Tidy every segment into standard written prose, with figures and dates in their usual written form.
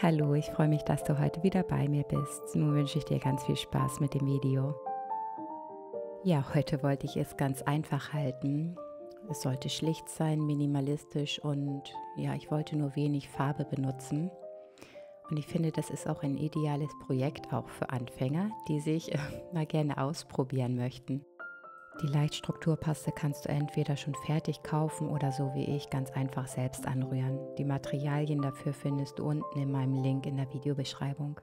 Hallo, ich freue mich, dass du heute wieder bei mir bist. Nun wünsche ich dir ganz viel Spaß mit dem Video. Ja, heute wollte ich es ganz einfach halten. Es sollte schlicht sein, minimalistisch und ja, ich wollte nur wenig Farbe benutzen. Und ich finde, das ist auch ein ideales Projekt auch für Anfänger, die sich mal gerne ausprobieren möchten. Die Leichtstrukturpaste kannst du entweder schon fertig kaufen oder so wie ich ganz einfach selbst anrühren. Die Materialien dafür findest du unten in meinem Link in der Videobeschreibung.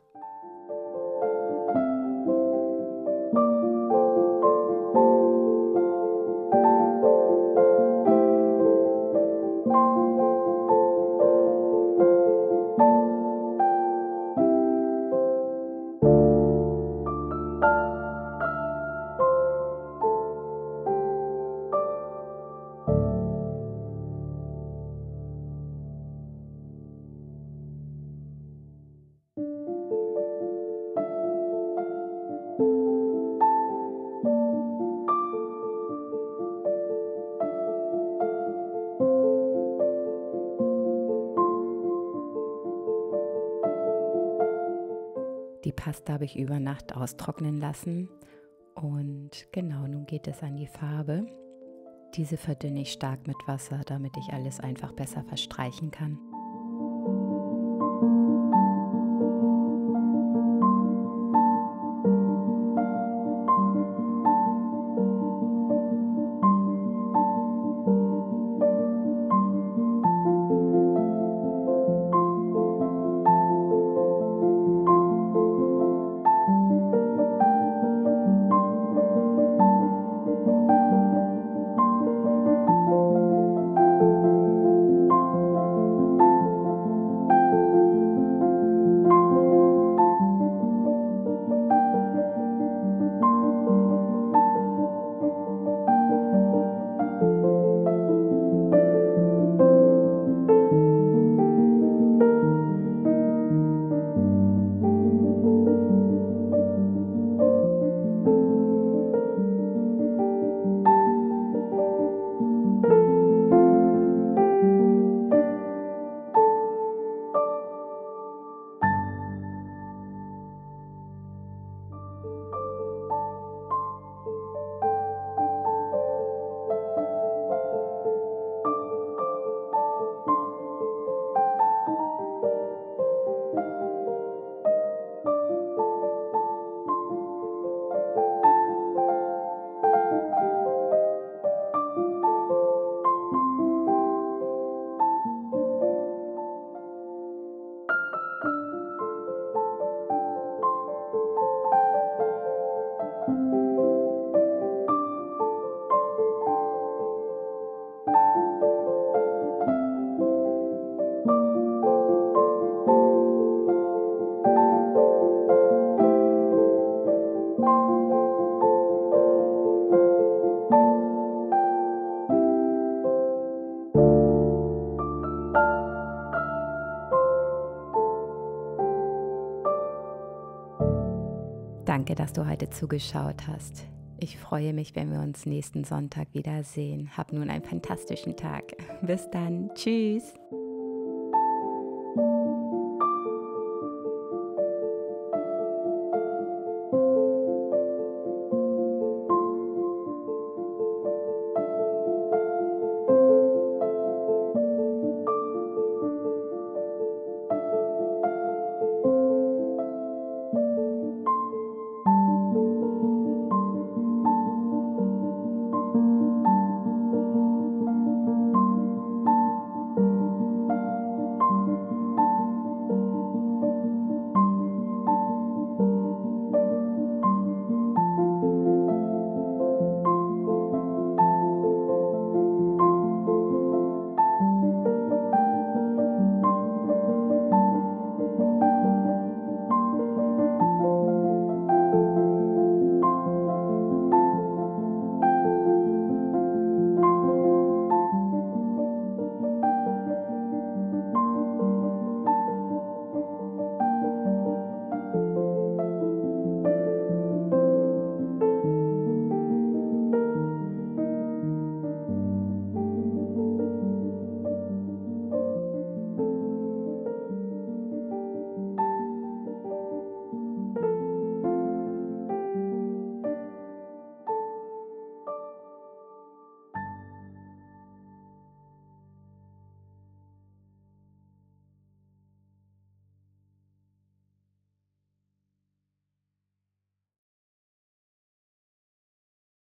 Die Paste habe ich über Nacht austrocknen lassen und genau, nun geht es an die Farbe. Diese verdünne ich stark mit Wasser, damit ich alles einfach besser verstreichen kann. Danke, dass du heute zugeschaut hast. Ich freue mich, wenn wir uns nächsten Sonntag wiedersehen. Hab nun einen fantastischen Tag. Bis dann. Tschüss.